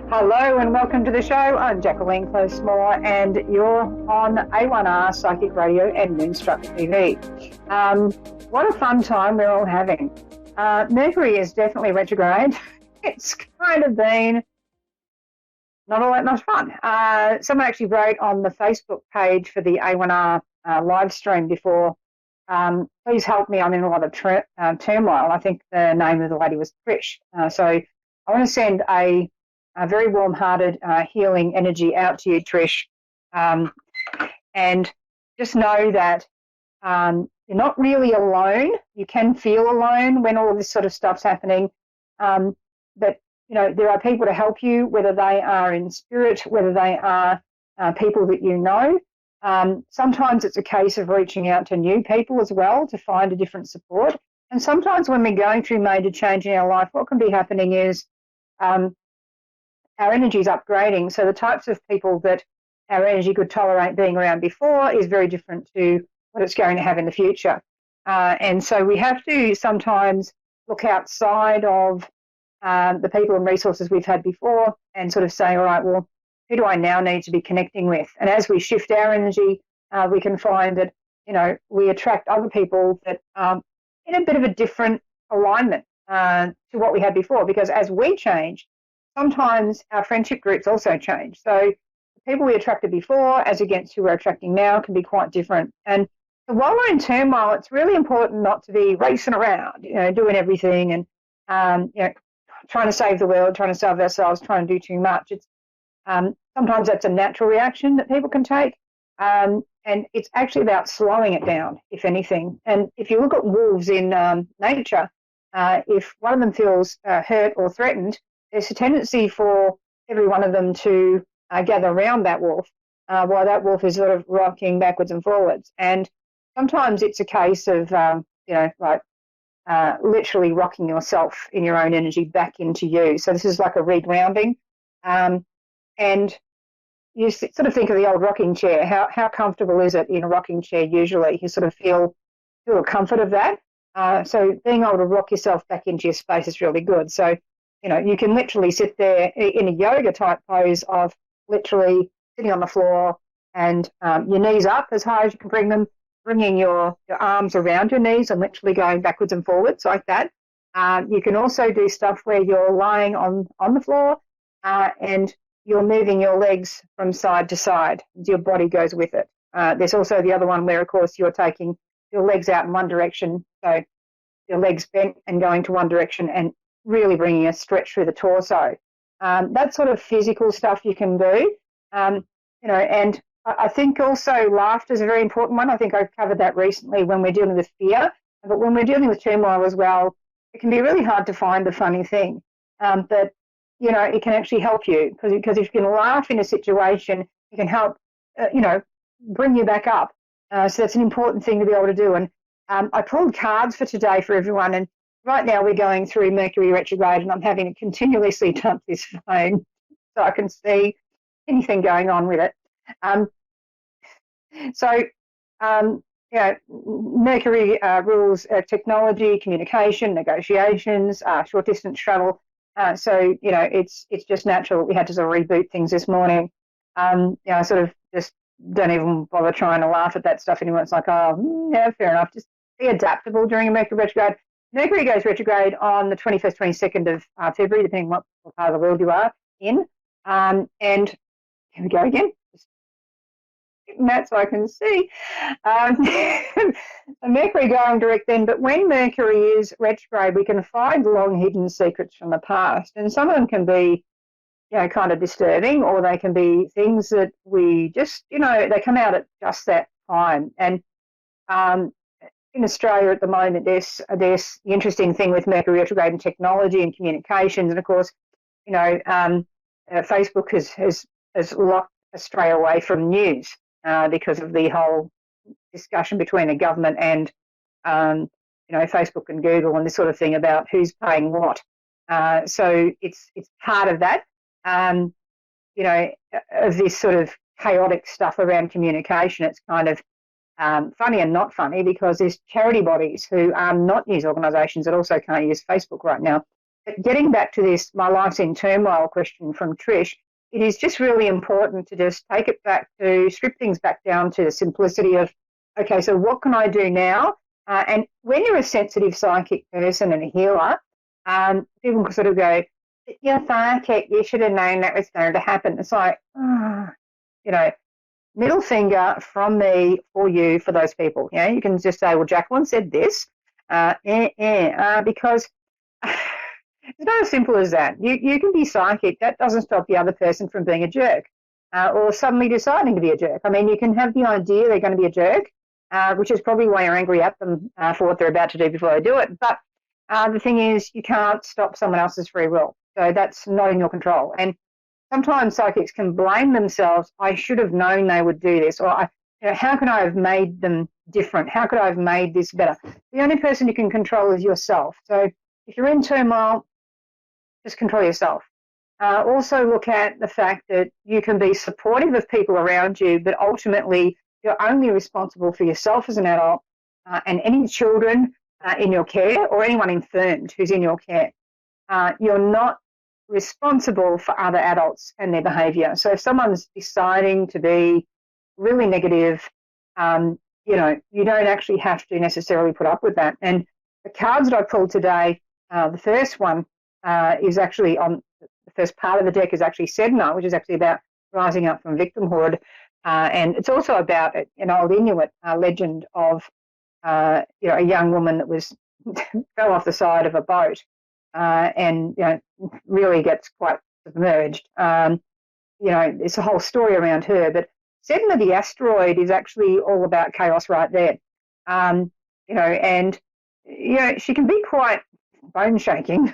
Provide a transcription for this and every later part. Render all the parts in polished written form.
Hello and welcome to the show. I'm Jacquelene Close-Moore and you're on A1R Psychic Radio and Moonstruck TV. What a fun time we're all having. Mercury is definitely retrograde. It's kind of been not all that much fun. Someone actually wrote on the Facebook page for the A1R live stream before, please help me, I'm in a lot of turmoil. I think the name of the lady was Trish. So I want to send a very warm-hearted healing energy out to you, Trish. And just know that you're not really alone. You can feel alone when all of this sort of stuff's happening. But, you know, there are people to help you, whether they are in spirit, whether they are people that you know. Sometimes it's a case of reaching out to new people as well to find a different support. And sometimes when we're going through major change in our life, what can be happening is our energy is upgrading. So the types of people that our energy could tolerate being around before is very different to what it's going to have in the future. And so we have to sometimes look outside of the people and resources we've had before and sort of say, all right, well, who do I now need to be connecting with? And as we shift our energy, we can find that, you know, we attract other people that in a bit of a different alignment to what we had before, because as we change, sometimes our friendship groups also change. So the people we attracted before as against who we're attracting now can be quite different. And so while we're in turmoil, it's really important not to be racing around, you know, doing everything and, you know, trying to save the world, trying to save ourselves, trying to do too much. It's sometimes that's a natural reaction that people can take. And it's actually about slowing it down, if anything. And if you look at wolves in nature, if one of them feels hurt or threatened, there's a tendency for every one of them to gather around that wolf while that wolf is sort of rocking backwards and forwards. And sometimes it's a case of, you know, like literally rocking yourself in your own energy back into you. So this is like a regrounding. And you sort of think of the old rocking chair. How comfortable is it in a rocking chair usually? You sort of feel a comfort of that. So being able to rock yourself back into your space is really good. So, you know, you can literally sit there in a yoga type pose of literally sitting on the floor and your knees up as high as you can bring them, bringing your arms around your knees and literally going backwards and forwards like that. You can also do stuff where you're lying on the floor and you're moving your legs from side to side. Your body goes with it. There's also the other one where, of course, you're taking your legs out in one direction, so your legs bent and going to one direction and really bringing a stretch through the torso. That sort of physical stuff you can do, you know, and I think also laughter is a very important one. I think I've covered that recently when we're dealing with fear, but when we're dealing with turmoil as well, it can be really hard to find the funny thing. But, you know, it can actually help you because if you can laugh in a situation, it can help, you know, bring you back up. So that's an important thing to be able to do. And I pulled cards for today for everyone, and right now we're going through Mercury retrograde and I'm having to continuously dump this phone so I can see anything going on with it. You know, Mercury rules technology, communication, negotiations, short distance travel. So, you know, it's just natural. We had to sort of reboot things this morning. You know, I sort of just don't even bother trying to laugh at that stuff anymore. It's like, oh, yeah, fair enough. Just be adaptable during a Mercury retrograde. Mercury goes retrograde on the 21st, 22nd of February, depending on what part of the world you are in. And here we go again. Just getting that so I can see. Mercury going direct then, but when Mercury is retrograde, we can find long hidden secrets from the past. And some of them can be, you know, kind of disturbing, or they can be things that we just, you know, they come out at just that time. And in Australia at the moment, there's the interesting thing with Mercury retrograde and technology and communications, and of course, you know, Facebook has locked Australia away from news because of the whole discussion between the government and you know, Facebook and Google and this sort of thing about who's paying what. So it's part of that, you know, of this sort of chaotic stuff around communication. It's kind of funny and not funny because there's charity bodies who are not news organisations that also can't use Facebook right now. But getting back to this, my life's in turmoil question from Trish, it is just really important to just take it back to strip things back down to the simplicity of, okay, so what can I do now? And when you're a sensitive psychic person and a healer, people can sort of go, you're psychic, you should have known that was going to happen. It's like, you know, middle finger from me for you, for those people. You know, you can just say, well, Jacqueline said this, because it's not as simple as that. You can be psychic. That doesn't stop the other person from being a jerk or suddenly deciding to be a jerk. I mean, you can have the idea they're going to be a jerk, which is probably why you're angry at them for what they're about to do before they do it. But the thing is, you can't stop someone else's free will. So that's not in your control. And sometimes psychics can blame themselves. I should have known they would do this. Or, how could I have made them different? How could I have made this better? The only person you can control is yourself. So if you're in turmoil, just control yourself. Also look at the fact that you can be supportive of people around you, but ultimately you're only responsible for yourself as an adult and any children in your care or anyone infirmed who's in your care. You're not responsible for other adults and their behaviour. So if someone's deciding to be really negative, you don't actually have to necessarily put up with that. And the cards that I pulled today, the first one is actually on the first part of the deck is actually Sedna, which is actually about rising up from victimhood. And it's also about an old Inuit legend of a young woman that was fell off the side of a boat and really gets quite submerged. It's a whole story around her. But Sedna the asteroid is actually all about chaos right there. She can be quite bone shaking,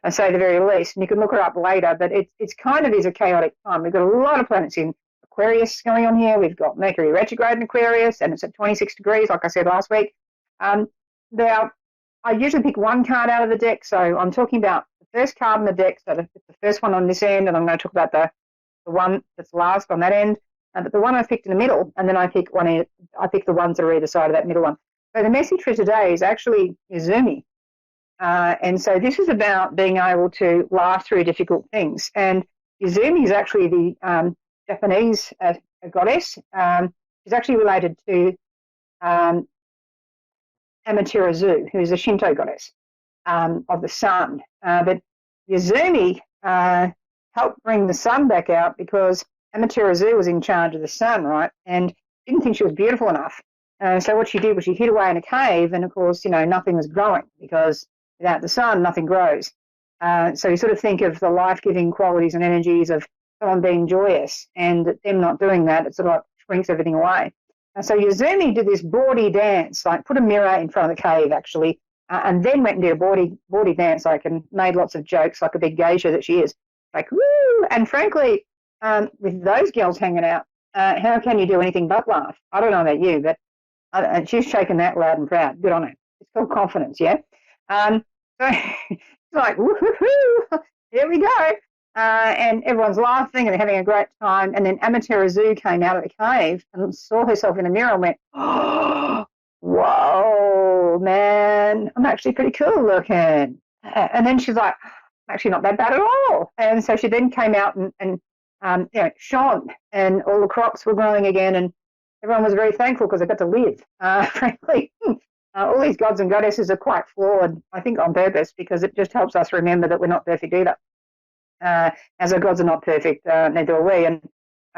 I say the very least. And you can look her up later, but it's kind of is a chaotic time. We've got a lot of planets in Aquarius going on here. We've got Mercury retrograde in Aquarius, and it's at 26 degrees, like I said last week. Now, I usually pick one card out of the deck, so I'm talking about the first card in the deck, so the first one on this end, and I'm going to talk about the one that's last on that end. But the one I picked in the middle, and then I pick the ones that are either side of that middle one. So the message for today is actually Izumi. And so this is about being able to laugh through difficult things. And Izumi is actually the Japanese goddess. She's actually related to Amaterasu, who is a Shinto goddess of the sun. But Izumi helped bring the sun back out because Amaterasu was in charge of the sun, right? And didn't think she was beautiful enough. So what she did was she hid away in a cave, and of course, nothing was growing because without the sun, nothing grows. So you sort of think of the life-giving qualities and energies of someone being joyous, and them not doing that, it sort of like shrinks everything away. And so Izumi did this bawdy dance, like put a mirror in front of the cave, actually, and then went and did a bawdy dance, like, and made lots of jokes, like a big geisha that she is. Like, woo! And frankly, with those girls hanging out, how can you do anything but laugh? I don't know about you, but and she's shaking that loud and proud. Good on her. It's called confidence, yeah? So it's like, woohoo, here we go. And everyone's laughing and having a great time. And then Amaterasu came out of the cave and saw herself in the mirror and went, oh, whoa, man, I'm actually pretty cool looking. And then she's like, I'm actually not that bad at all. And so she then came out and shone, and all the crops were growing again, and everyone was very thankful because they got to live. Frankly, all these gods and goddesses are quite flawed, I think on purpose, because it just helps us remember that we're not perfect either. As our gods are not perfect, neither are we. And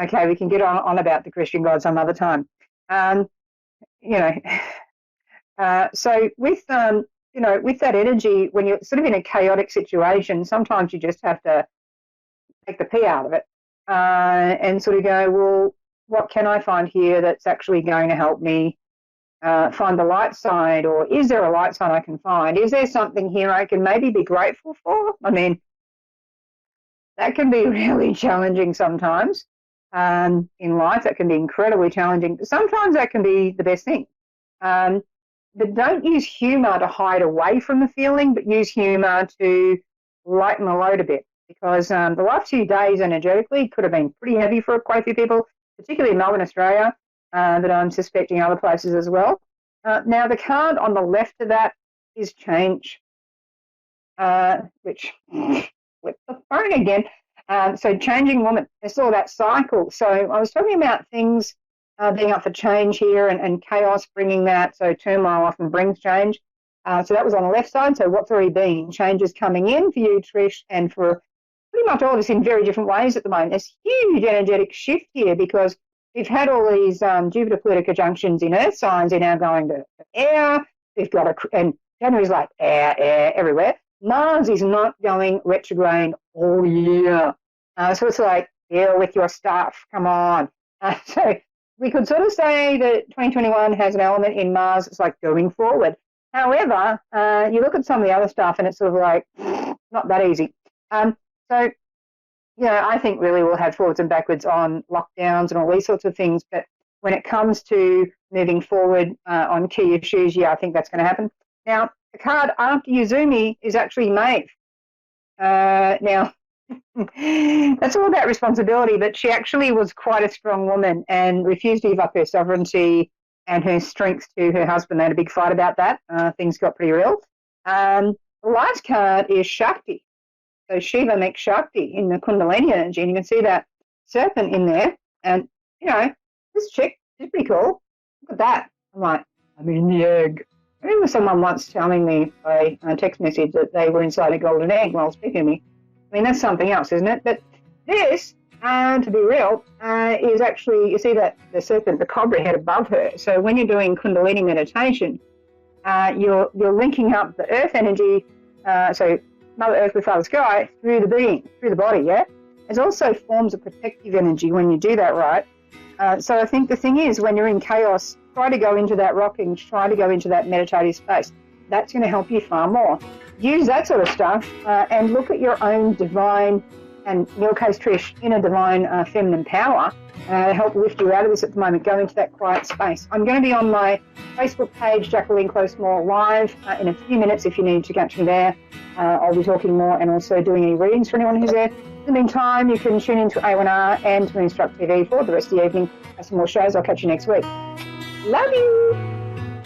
okay, we can get on about the Christian God some other time. So with that energy, when you're sort of in a chaotic situation, sometimes you just have to take the pee out of it and sort of go, well, what can I find here that's actually going to help me find the light side? Or is there a light side I can find? Is there something here I can maybe be grateful for? I mean, that can be really challenging sometimes in life. That can be incredibly challenging. Sometimes that can be the best thing. But don't use humour to hide away from the feeling, but use humour to lighten the load a bit, because the last few days energetically could have been pretty heavy for quite a few people, particularly in Melbourne, Australia, but I'm suspecting other places as well. Now, the card on the left of that is change. which flip the phone again. So changing woman, I saw that cycle. So I was talking about things being up for change here and chaos bringing that. So turmoil often brings change. So that was on the left side. So what's already been? Changes coming in for you, Trish, and for pretty much all of us in very different ways at the moment. There's huge energetic shift here because we've had all these Jupiter-Pluto conjunctions in Earth signs are now going to air. We've got and January's like air everywhere. Mars is not going retrograde all year. So it's like, deal with your stuff. Come on. So we could sort of say that 2021 has an element in Mars. It's like going forward. However, you look at some of the other stuff and it's sort of like not that easy. So, I think really we'll have forwards and backwards on lockdowns and all these sorts of things. But when it comes to moving forward on key issues, I think that's going to happen. Now, the card after Yuzumi is actually Maeve. Now, that's all about responsibility, but she actually was quite a strong woman and refused to give up her sovereignty and her strength to her husband. They had a big fight about that. Things got pretty real. The last card is Shakti. So Shiva makes Shakti in the Kundalini energy, and you can see that serpent in there. And, this chick is pretty cool. Look at that. I'm like, I'm in the egg. I remember someone once telling me by a text message that they were inside a golden egg while speaking to me. I mean, that's something else, isn't it? But this, to be real, is actually, you see that the serpent, the cobra head above her. So when you're doing Kundalini meditation, you're linking up the earth energy, so Mother Earth with Father Sky, through the being, through the body, yeah? There's also forms of protective energy when you do that right. So I think the thing is, when you're in chaos, try to go into that rocking, try to go into that meditative space. That's going to help you far more. Use that sort of stuff and look at your own divine, and in your case, Trish, inner divine feminine power to help lift you out of this at the moment. Go into that quiet space. I'm going to be on my Facebook page, Jacquelene Close-More, live in a few minutes if you need to catch me there. I'll be talking more and also doing any readings for anyone who's there. In the meantime, you can tune into A1R and Moonstruck TV for the rest of the evening. Have some more shows. I'll catch you next week. Love you.